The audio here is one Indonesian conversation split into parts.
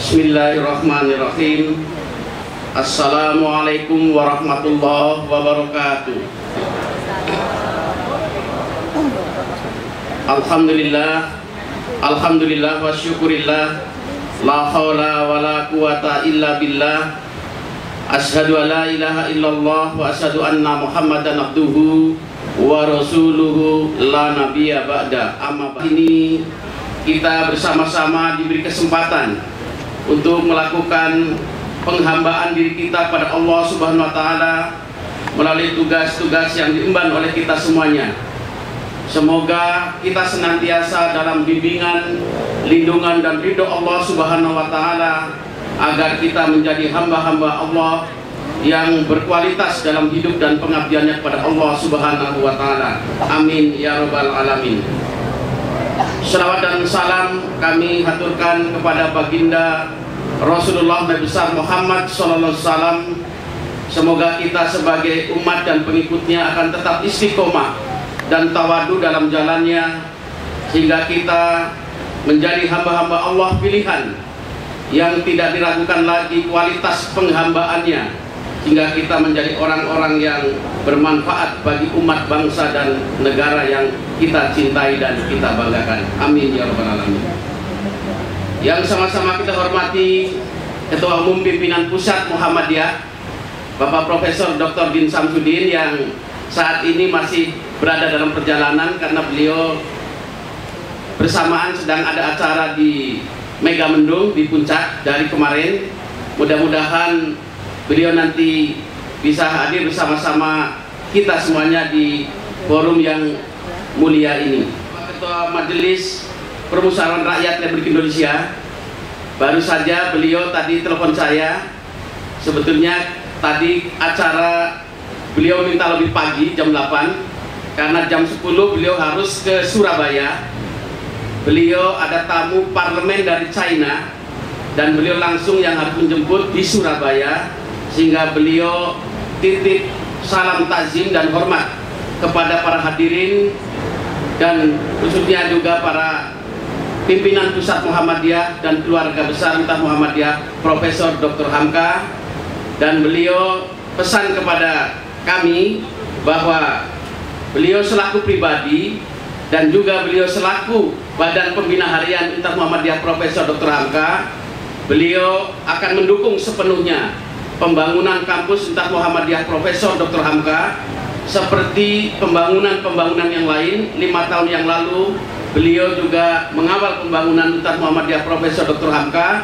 Bismillahirrahmanirrahim. Assalamualaikum warahmatullahi wabarakatuh. Alhamdulillah wa syukurillah. La haula wa la quwata illa billah. Asyhadu an la ilaha illallah wa asyhadu anna Muhammadan abduhu wa rasuluhu la nabiyya ba'da. Amma ini kita bersama-sama diberi kesempatan untuk melakukan penghambaan diri kita pada Allah Subhanahu wa taala melalui tugas-tugas yang diemban oleh kita semuanya. Semoga kita senantiasa dalam bimbingan, lindungan dan ridho Allah Subhanahu wa taala agar kita menjadi hamba-hamba Allah yang berkualitas dalam hidup dan pengabdiannya kepada Allah Subhanahu wa taala. Amin ya rabbal alamin. Selawat dan salam kami haturkan kepada baginda Rasulullah Nabi besar Muhammad sallallahu alaihi wasallam. Semoga kita sebagai umat dan pengikutnya akan tetap istiqomah dan tawadu dalam jalannya, sehingga kita menjadi hamba-hamba Allah pilihan yang tidak diragukan lagi kualitas penghambaannya, hingga kita menjadi orang-orang yang bermanfaat bagi umat, bangsa dan negara yang kita cintai dan kita banggakan. Amin ya rabbal alamin. Yang sama-sama kita hormati Ketua Umum Pimpinan Pusat Muhammadiyah Bapak Profesor Dr. Din Samsudin, yang saat ini masih berada dalam perjalanan karena beliau bersamaan sedang ada acara di Megamendung di Puncak dari kemarin. Mudah-mudahan beliau nanti bisa hadir bersama-sama kita semuanya di forum yang mulia ini. Ketua Majelis Permusyawaratan Rakyat Republik Indonesia, baru saja beliau tadi telepon saya. Sebetulnya tadi acara beliau minta lebih pagi, jam 8, karena jam 10 beliau harus ke Surabaya. Beliau ada tamu parlemen dari China dan beliau langsung yang harus menjemput di Surabaya, sehingga beliau titip salam takzim dan hormat kepada para hadirin dan khususnya juga para pimpinan Pusat Muhammadiyah dan keluarga besar Entah Muhammadiyah Profesor Dr. Hamka. Dan beliau pesan kepada kami bahwa beliau selaku pribadi dan juga beliau selaku Badan Pembina Harian Entah Muhammadiyah Profesor Dr. Hamka, beliau akan mendukung sepenuhnya pembangunan kampus Entah Muhammadiyah Profesor Dr. Hamka seperti pembangunan-pembangunan yang lain. 5 tahun yang lalu beliau juga mengawal pembangunan Entah Muhammadiyah Profesor Dr. Hamka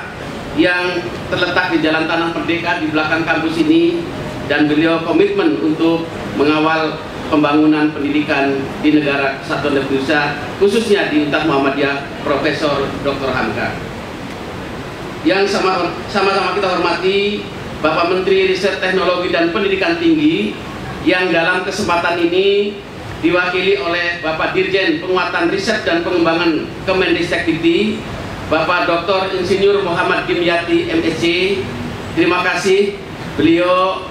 yang terletak di Jalan Tanah Merdeka di belakang kampus ini, dan beliau komitmen untuk mengawal pembangunan pendidikan di negara Kesatuan Republik Indonesia, khususnya di Entah Muhammadiyah Profesor Dr. Hamka. Yang sama-sama kita hormati Bapak Menteri Riset Teknologi dan Pendidikan Tinggi, yang dalam kesempatan ini diwakili oleh Bapak Dirjen Penguatan Riset dan Pengembangan Kemendikbud Bapak Dr. Insinyur Muhammad Dimyati MSc. Terima kasih, beliau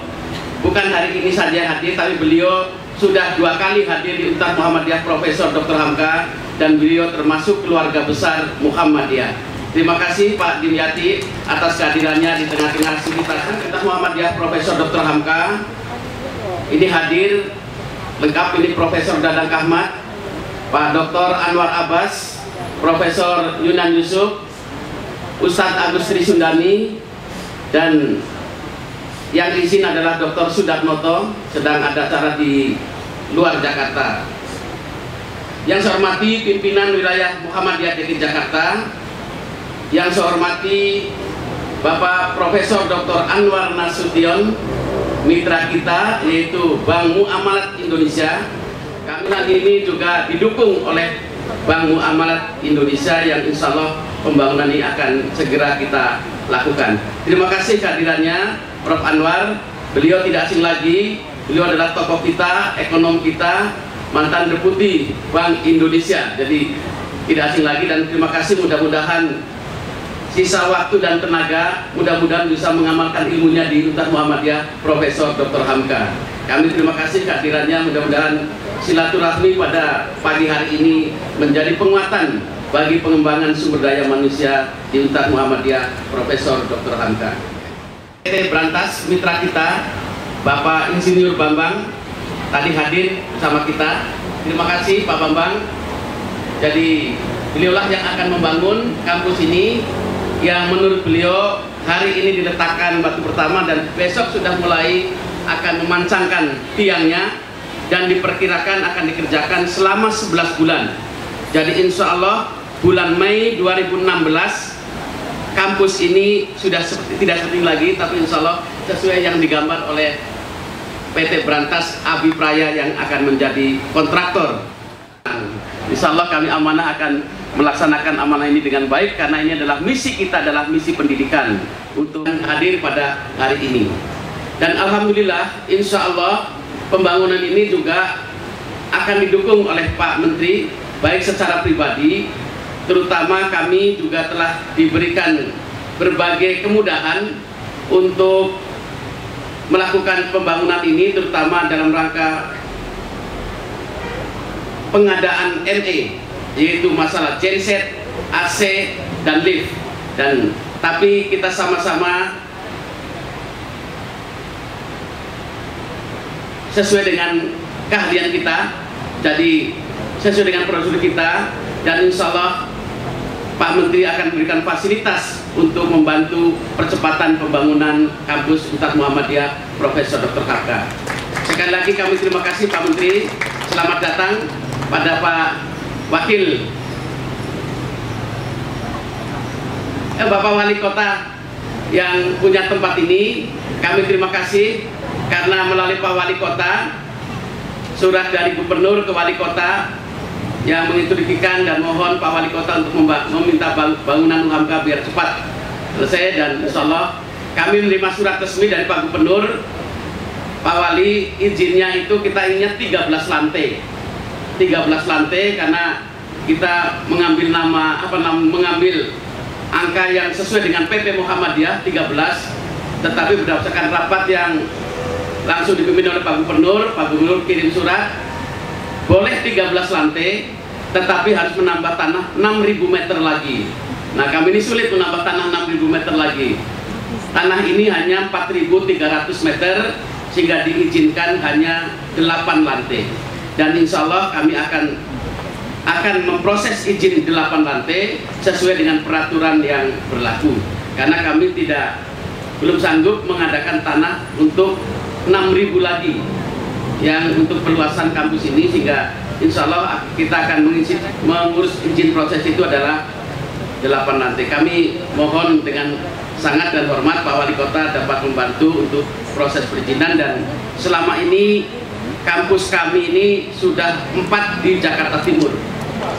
bukan hari ini saja hadir, tapi beliau sudah 2 kali hadir di Entah Muhammadiyah Profesor Dr. Hamka, dan beliau termasuk keluarga besar Muhammadiyah. Terima kasih Pak Dimyati atas kehadirannya di tengah-tengah sivitas Entah Muhammadiyah Profesor Dr. Hamka. Ini hadir lengkap, ini Profesor Dadang Kahmat, Pak Dr. Anwar Abbas, Profesor Yunan Yusuf, Ustadz Agus Sri Sundani, dan yang di sini adalah Dr. Sudarnoto, sedang ada acara di luar Jakarta. Yang saya hormati pimpinan wilayah Muhammadiyah DKI Jakarta, yang saya hormati Bapak Profesor Dr. Anwar Nasution, mitra kita yaitu Bank Muamalat Indonesia. Kami hari ini juga didukung oleh Bank Muamalat Indonesia yang insya Allah pembangunan ini akan segera kita lakukan. Terima kasih kehadirannya Prof. Anwar. Beliau tidak asing lagi, beliau adalah tokoh kita, ekonom kita, mantan deputi Bank Indonesia. Jadi tidak asing lagi, dan terima kasih. Mudah-mudahan sisa waktu dan tenaga, mudah-mudahan bisa mengamalkan ilmunya di Entah Muhammadiyah Profesor Dr. Hamka. Kami terima kasih kehadirannya. Mudah-mudahan silaturahmi pada pagi hari ini menjadi penguatan bagi pengembangan sumber daya manusia di Untar Muhammadiyah Profesor Dr. Hamka. PT Brantas mitra kita Bapak Insinyur Bambang tadi hadir bersama kita. Terima kasih Pak Bambang. Jadi beliaulah yang akan membangun kampus ini, yang menurut beliau hari ini diletakkan batu pertama dan besok sudah mulai akan memancangkan tiangnya, dan diperkirakan akan dikerjakan selama 11 bulan. Jadi insya Allah bulan Mei 2016 kampus ini sudah tidak seperti lagi, tapi insya Allah sesuai yang digambar oleh PT Brantas Abipraya yang akan menjadi kontraktor. Insya Allah kami amanah akan melaksanakan amanah ini dengan baik, karena ini adalah misi kita, adalah misi pendidikan untuk hadir pada hari ini. Dan alhamdulillah insya Allah pembangunan ini juga akan didukung oleh Pak Menteri, baik secara pribadi, terutama kami juga telah diberikan berbagai kemudahan untuk melakukan pembangunan ini, terutama dalam rangka pengadaan ME, yaitu masalah genset, AC, dan lift. Dan tapi kita sama-sama sesuai dengan keahlian kita, jadi sesuai dengan prosedur kita, dan insya Allah Pak Menteri akan memberikan fasilitas untuk membantu percepatan pembangunan kampus Untar Muhammadiyah Profesor Dr. Hamka. Sekali lagi kami terima kasih Pak Menteri, selamat datang pada Pak Wakil, Bapak Wali Kota yang punya tempat ini. Kami terima kasih karena melalui Pak Wali Kota, surat dari Gubernur ke Wali Kota yang menginstruksikan dan mohon Pak Wali Kota untuk meminta bangunan Hamka biar cepat selesai, dan insya Allah kami menerima surat resmi dari Pak Gubernur. Pak Wali izinnya itu kita ingat 13 lantai 13 lantai karena kita mengambil mengambil angka yang sesuai dengan PP Muhammadiyah 13, tetapi berdasarkan rapat yang langsung dipimpin oleh Pak Gubernur kirim surat boleh 13 lantai, tetapi harus menambah tanah 6.000 meter lagi. Nah, kami ini sulit menambah tanah 6.000 meter lagi. Tanah ini hanya 4.300 meter, sehingga diizinkan hanya 8 lantai. Dan insya Allah kami akan memproses izin 8 lantai sesuai dengan peraturan yang berlaku. Karena kami belum sanggup mengadakan tanah untuk 6.000 lagi yang untuk perluasan kampus ini, sehingga insya Allah kita akan mengurus izin proses itu adalah 8 lantai. Kami mohon dengan sangat dan hormat Pak Wali Kota dapat membantu untuk proses perizinan, dan selama ini kampus kami ini sudah 4 di Jakarta Timur,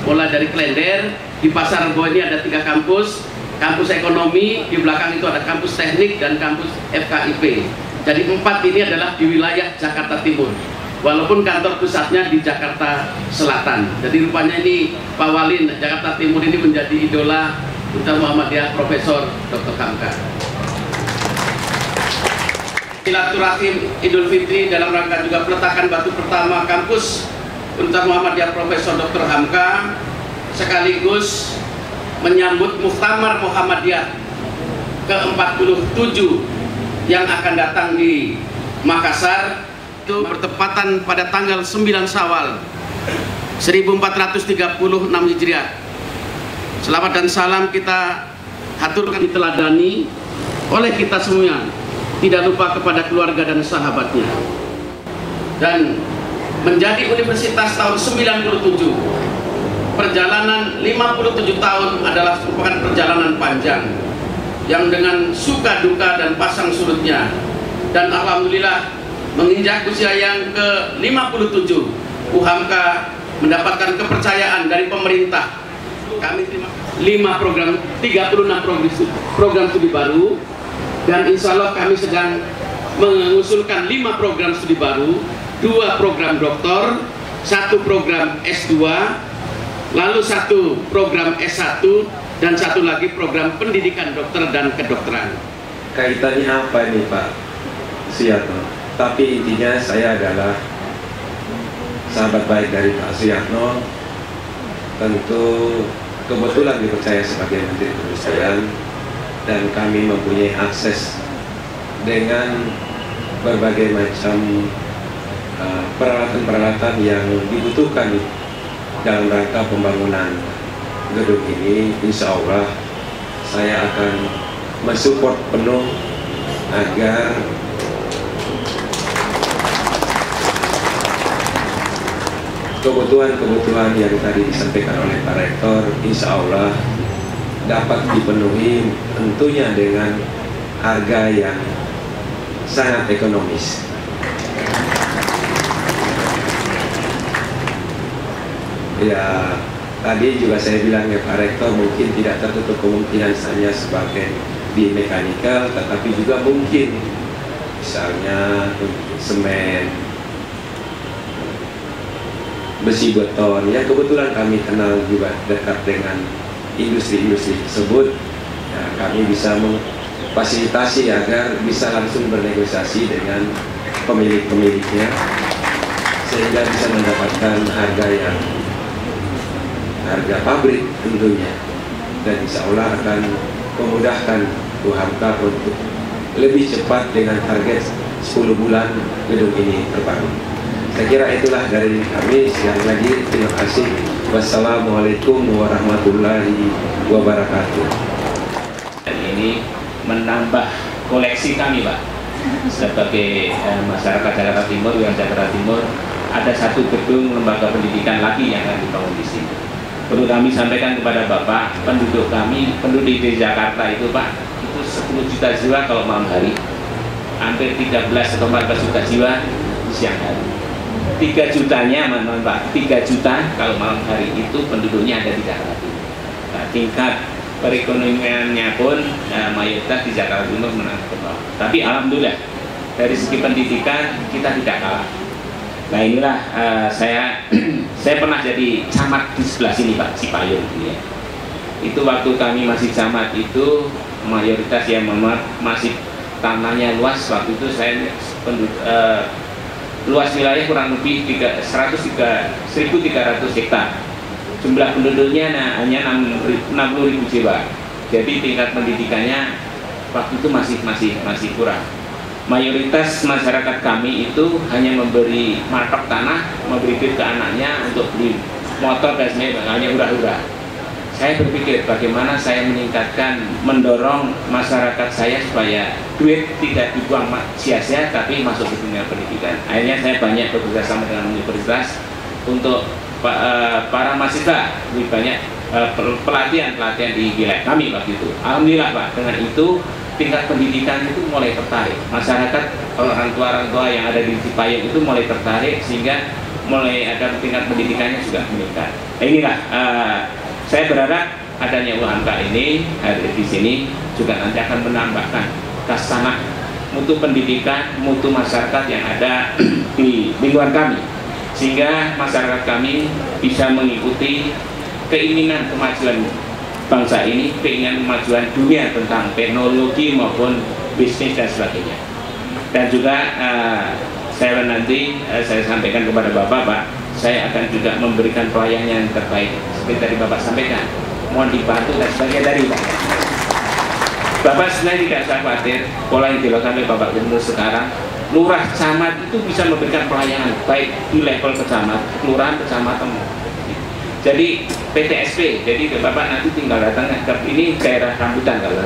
mulai dari Klender, di Pasar Rebo ini ada 3 kampus, kampus ekonomi, di belakang itu ada kampus teknik dan kampus FKIP. Jadi 4 ini adalah di wilayah Jakarta Timur, walaupun kantor pusatnya di Jakarta Selatan. Jadi rupanya ini Pak Wali Jakarta Timur ini menjadi idola Untar Muhammadiyah Profesor Dr. Hamka. Silaturahim Idul Fitri dalam rangka juga peletakan batu pertama kampus Untar Muhammadiyah Profesor Dr. Hamka, sekaligus menyambut Muktamar Muhammadiyah ke-47 yang akan datang di Makassar, itu bertepatan pada tanggal 9 Syawal 1436 Hijriah. Selamat dan salam kita haturkan, diteladani oleh kita semua, tidak lupa kepada keluarga dan sahabatnya. Dan menjadi universitas tahun 97, perjalanan 57 tahun adalah merupakan perjalanan panjang yang dengan suka duka dan pasang surutnya. Dan alhamdulillah menginjak usia yang ke-57, UHAMKA mendapatkan kepercayaan dari pemerintah. Kami terima 36 program studi baru, dan insya Allah kami sedang mengusulkan 5 program studi baru, 2 program doktor, 1 program S2, lalu 1 program S1, dan 1 lagi program pendidikan dokter dan kedokteran. Kaitannya apa ini Pak Suyatno? Tapi intinya saya adalah sahabat baik dari Pak Suyatno. Tentu kebetulan dipercaya sebagai Menteri Perindustrian dan kami mempunyai akses dengan berbagai macam peralatan-peralatan yang dibutuhkan dalam rangka pembangunan gedung ini. Insya Allah saya akan mensupport penuh agar kebutuhan-kebutuhan yang tadi disampaikan oleh Pak Rektor insya Allah dapat dipenuhi, tentunya dengan harga yang sangat ekonomis. Ya, tadi juga saya bilang ya Pak Rektor, mungkin tidak tertutup kemungkinan hanya sebagai di mekanikal, tetapi juga mungkin misalnya semen, besi beton, ya kebetulan kami kenal juga dekat dengan industri-industri tersebut, ya, kami bisa memfasilitasi agar bisa langsung bernegosiasi dengan pemilik-pemiliknya sehingga bisa mendapatkan harga pabrik tentunya, dan insya Allah akan memudahkan UHMK untuk lebih cepat dengan target 10 bulan gedung ini terbangun. Saya kira itulah dari kami. Sekali lagi terima kasih. Wassalamualaikum warahmatullahi wabarakatuh. Dan ini menambah koleksi kami, Pak. Sebagai masyarakat Jakarta Timur, wilayah Jakarta Timur, ada satu gedung lembaga pendidikan lagi yang akan dibangun di sini. Perlu kami sampaikan kepada Bapak, penduduk di Jakarta itu, Pak, itu 10 juta jiwa kalau malam hari, hampir 13 atau 14 juta jiwa di siang hari. 3 jutanya, Pak, 3 juta kalau malam hari itu penduduknya ada di Jakarta Timur. Nah, tingkat perekonomiannya pun mayoritas di Jakarta Timur menengah ke bawah. Tapi alhamdulillah dari segi pendidikan kita tidak kalah. Nah inilah saya pernah jadi camat di sebelah sini, Pak, Cipayung ya. Itu waktu kami masih camat itu mayoritas yang masih tanahnya luas. Waktu itu saya luas wilayah kurang lebih 1.300 hektar. Jumlah penduduknya hanya 60.000 jiwa. Jadi tingkat pendidikannya waktu itu masih kurang. Mayoritas masyarakat kami itu hanya memberi matok tanah, memberi duit ke anaknya untuk beli motor dan sebagainya, hanya hura-hura. Saya berpikir bagaimana saya mendorong masyarakat saya supaya duit tidak dibuang sia-sia tapi masuk ke dunia pendidikan. Akhirnya saya banyak bekerja sama dengan universitas untuk para mahasiswa, lebih banyak pelatihan di wilayah kami waktu itu. Alhamdulillah, Pak, dengan itu tingkat pendidikan itu mulai tertarik. Masyarakat, orang tua yang ada di Cipayung itu mulai tertarik sehingga mulai ada tingkat pendidikannya juga meningkat. Inilah saya berharap adanya UHMK ini di sini juga nanti akan menambahkan khasanah mutu pendidikan, mutu masyarakat yang ada di lingkungan kami, sehingga masyarakat kami bisa mengikuti keinginan kemajuan bangsa ini, keinginan kemajuan dunia tentang teknologi maupun bisnis dan sebagainya. Dan juga saya sampaikan kepada Bapak, Pak, saya akan juga memberikan pelayanan yang terbaik seperti tadi Bapak sampaikan. Mohon dibantu dan sebagainya dari Bapak. Bapak sebenarnya tidak usah khawatir, pola yang dilakukan oleh Bapak Gubernur sekarang, lurah camat itu bisa memberikan pelayanan baik di level kecamatan, kelurahan, kecamatan. Jadi PTSP, jadi Bapak nanti tinggal datang ke ini daerah Rambutan, kalau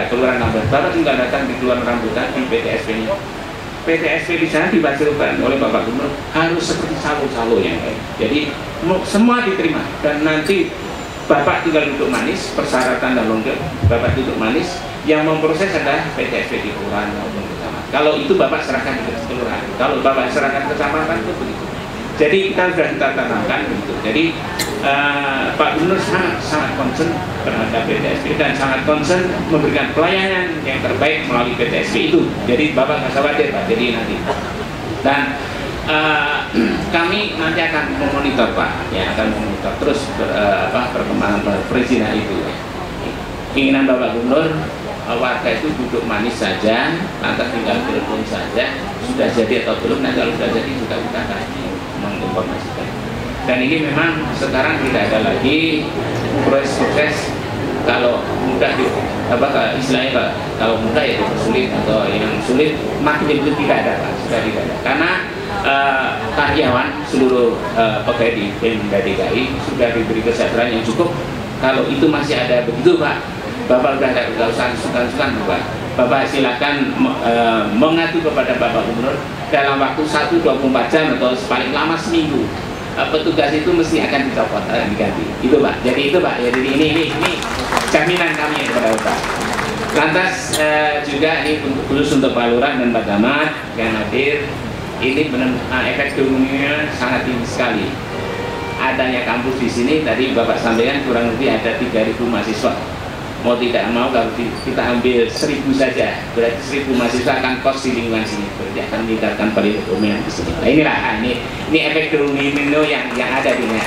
kelurahan Rambutan, Bapak tinggal datang di kelurahan Rambutan di PTSP ini. PTSP di sana dibacakan oleh Bapak Gubernur harus seperti salo-salo yang lain. Jadi semua diterima dan nanti Bapak tinggal duduk manis, persyaratan dan lengkap, Bapak duduk manis, yang memproses adalah PTSP di kelurahan maupun kecamatan. Kalau itu Bapak serahkan ke kelurahan, kalau Bapak serahkan ke kecamatan itu begitu. Jadi kita tanamkan begitu. Jadi Pak Gubernur sangat concern terhadap PTSP dan sangat concern memberikan pelayanan yang terbaik melalui PTSP itu. Jadi Bapak nggak khawatir, Pak. Jadi nanti dan kami nanti akan memonitor, Pak, ya, akan memonitor terus perkembangan perizinan itu. Keinginan Bapak Gubernur warga itu duduk manis saja, lantas tinggal telepon saja, sudah jadi atau belum. Nanti kalau sudah jadi juga kita akan menginformasikan. Dan ini memang sekarang tidak ada lagi proses kalau mudah istilahnya kalau mudah ya sulit, atau yang sulit makin itu tidak ada Pak, sudah tidak ada. Karena karyawan seluruh pegawai di Pemda DKI sudah diberi kesejahteraan yang cukup. Kalau itu masih ada begitu Pak, Bapak sudah tidak usah sungkan-sungkan Pak. Bapak silakan mengadu kepada Bapak Gubernur dalam waktu 1-24 jam atau paling lama seminggu. Petugas itu mesti akan dicopot, diganti. Itu Pak. Jadi itu Pak. Jadi ini jaminan kami kepada Bapak. Lantas juga ini khusus untuk Pak Lurah dan Pak Camat yang hadir. Ini benar efek dominonya sangat tinggi sekali. Adanya kampus di sini tadi Bapak sampaikan kurang lebih ada 3.000 mahasiswa. Mau tidak mau kalau kita ambil 1.000 saja, berarti 1.000 mahasiswa akan kos di lingkungan sini, berarti akan meningkatkan perekonomian di sini. Nah, inilah ini efek domino yang ada di sini.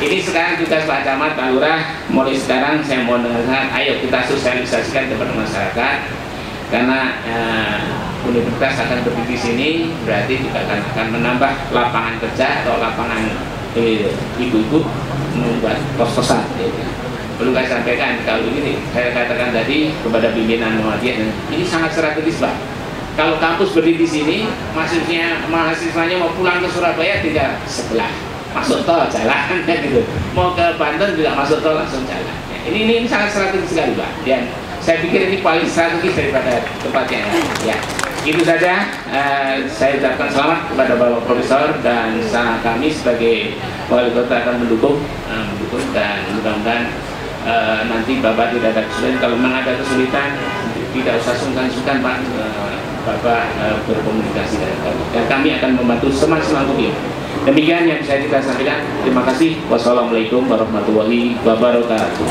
Ini sekarang tugas Pak Camat, Pak Lurah, mulai sekarang saya mau dengarkan, ayo kita sosialisasikan kepada masyarakat, karena universitas akan berdiri di sini, berarti juga akan menambah lapangan kerja atau lapangan ibu-ibu membuat kos-kosan. Perlu saya sampaikan, kalau ini saya katakan tadi kepada pimpinan Muhammadiyah, ini sangat strategis Pak. Kalau kampus berdiri di sini, mahasiswanya mau pulang ke Surabaya tinggal sebelah, masuk tol jalan gitu. Mau ke Banten juga masuk tol langsung jalan. Ini sangat strategis sekali Pak. Dan saya pikir ini paling strategis daripada tempatnya. Ya, itu saja. Saya ucapkan selamat kepada Bapak Profesor dan kami sebagai wali kota akan mendukung dan mudah-mudahan nanti Bapak tidak ada kesulitan. Kalau memang ada kesulitan, tidak usah sungkan-sungkan Pak, Bapak berkomunikasi dengan kami, dan kami akan membantu semaksimal mungkin. Demikian yang bisa kita sampaikan. Terima kasih. Wassalamualaikum warahmatullahi wabarakatuh.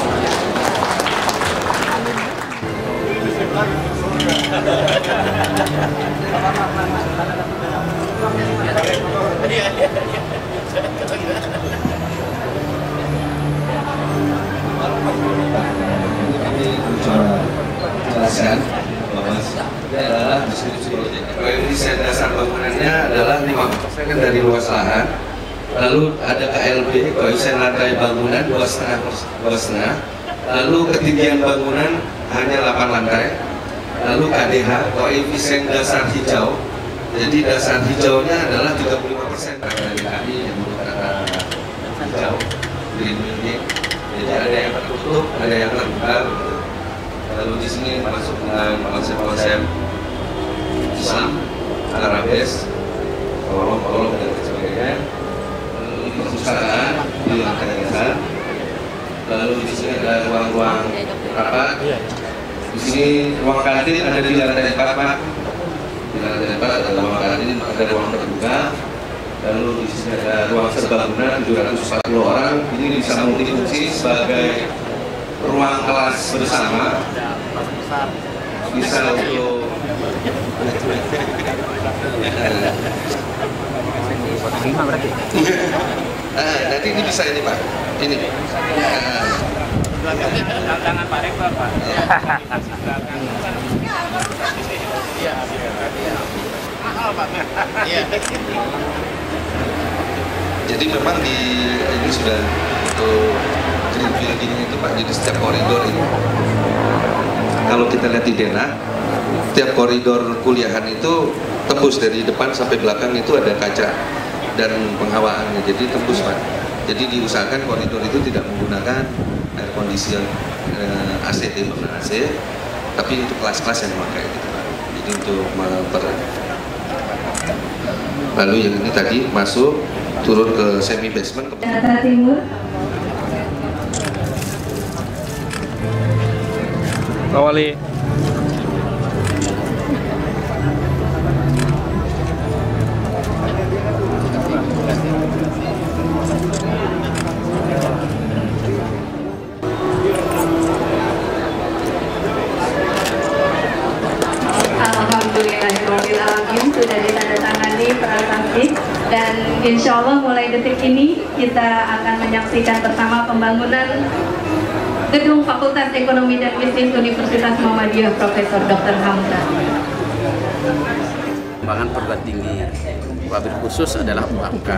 Kami coba jelaskan bahwa ini adalah deskripsi proyek. Desain dasar bangunannya adalah 50% dari luas lahan. Lalu ada KLB, koefisien lantai bangunan 2,5. Lalu ketinggian bangunan hanya 8 lantai. Lalu KDH, koefisien dasar hijau. Jadi dasar hijaunya adalah 35% dari kami yang menggunakan hijau, green building. Jadi ada yang tertutup, ada yang terbuka. Lalu di sini masuk dengan konsep-konsep Islam, Arabes, kolom-kolom dan sebagainya. Lalu di perpustakaan di lantai dasar. Lalu di sini ada ruang-ruang rapat. Di sini ruang kantin ada di lantai 4 Pak. Di lantai 4 ada ruang kantin, ada ruang terbuka. Lalu di sini ada ruang serbaguna 740 orang. Ini bisa multifungsi sebagai ruang kelas bersama. Bisa untuk nanti ini bisa ini Pak. Ini. Tangan Pak Rektor Pak. Jadi memang ini sudah untuk green building itu Pak, jadi setiap koridor ini kalau kita lihat di Dena, setiap koridor kuliahan itu tembus dari depan sampai belakang itu ada kaca dan penghawaannya, jadi tembus Pak. Jadi diusahakan koridor itu tidak menggunakan air condition AC, bangunan AC, tapi untuk kelas-kelas yang memakai gitu Pak. Jadi untuk lalu yang ini tadi masuk turun ke semi basement. Jakarta Timur. Pak Wali. Alhamdulillahirrahmanirrahim, sudah ditandatangani prasasti dan insya Allah mulai detik ini kita akan menyaksikan bersama pembangunan Gedung Fakultas Ekonomi dan Bisnis Universitas Muhammadiyah Profesor Dr. Hamzah. pengembangan perguruan tinggi. Wabil khusus adalah UMK.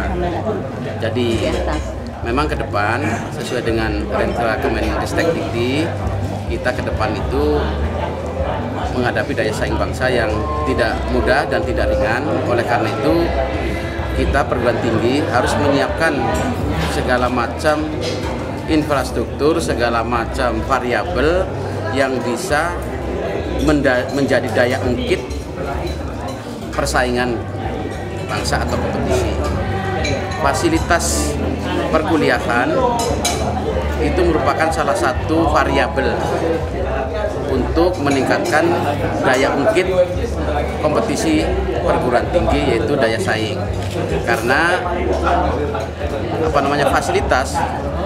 Jadi memang ke depan sesuai dengan rencana Kemendikbud, kita ke depan itu menghadapi daya saing bangsa yang tidak mudah dan tidak ringan. Oleh karena itu kita perguruan tinggi harus menyiapkan segala macam infrastruktur, segala macam variabel yang bisa menjadi daya ungkit persaingan bangsa atau kompetisi. Fasilitas perkuliahan itu merupakan salah satu variabel untuk meningkatkan daya ungkit kompetisi perguruan tinggi, yaitu daya saing. Karena fasilitas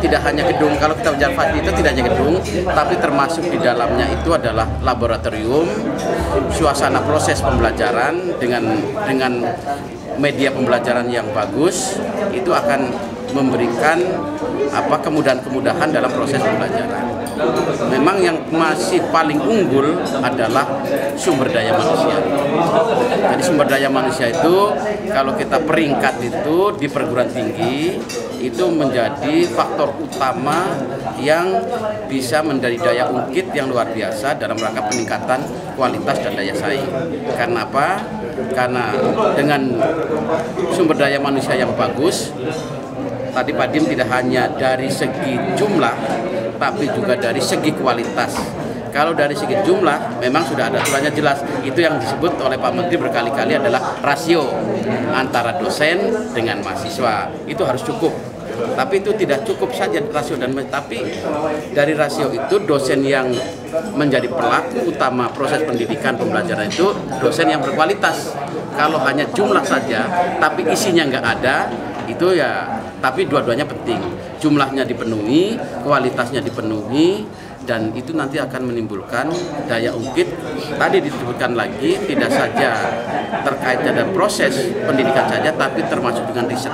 tidak hanya gedung. Kalau kita bicara fasilitas tidak hanya gedung, tapi termasuk di dalamnya itu adalah laboratorium, suasana proses pembelajaran dengan media pembelajaran yang bagus, itu akan memberikan kemudahan-kemudahan dalam proses pembelajaran. Memang yang masih paling unggul adalah sumber daya manusia. Jadi sumber daya manusia itu kalau kita peringkat itu di perguruan tinggi itu menjadi faktor utama yang bisa menjadi daya ungkit yang luar biasa dalam rangka peningkatan kualitas dan daya saing. Karena apa? Karena dengan sumber daya manusia yang bagus, tadi Pak Dim tidak hanya dari segi jumlah, tapi juga dari segi kualitas. Kalau dari segi jumlah, memang sudah ada aturannya jelas. Itu yang disebut oleh Pak Menteri berkali-kali adalah rasio antara dosen dengan mahasiswa. Itu harus cukup. Tapi itu tidak cukup saja rasio tapi dari rasio itu dosen yang menjadi pelaku utama proses pendidikan pembelajaran itu dosen yang berkualitas. Kalau hanya jumlah saja, tapi isinya nggak ada, itu ya. Tapi dua-duanya penting. Jumlahnya dipenuhi, kualitasnya dipenuhi, dan itu nanti akan menimbulkan daya ungkit. Tadi disebutkan lagi tidak saja terkait dengan proses pendidikan saja, tapi termasuk dengan riset.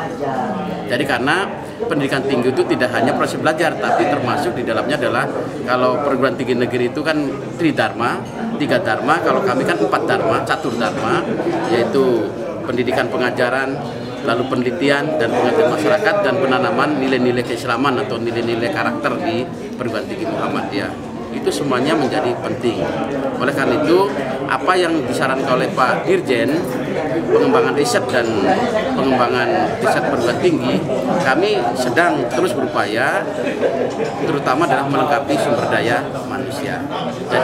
Jadi karena pendidikan tinggi itu tidak hanya proses belajar, tapi termasuk di dalamnya adalah kalau perguruan tinggi negeri itu kan tiga dharma, kalau kami kan 4 dharma, catur dharma, yaitu pendidikan pengajaran, lalu penelitian dan pengajaran masyarakat, dan penanaman nilai-nilai keislaman atau nilai-nilai karakter di perguruan tinggi Muhammadiyah. Itu semuanya menjadi penting. Oleh karena itu, apa yang disarankan oleh Pak Dirjen, pengembangan riset dan pengembangan riset perguruan tinggi, kami sedang terus berupaya, terutama dalam melengkapi sumber daya manusia. Jadi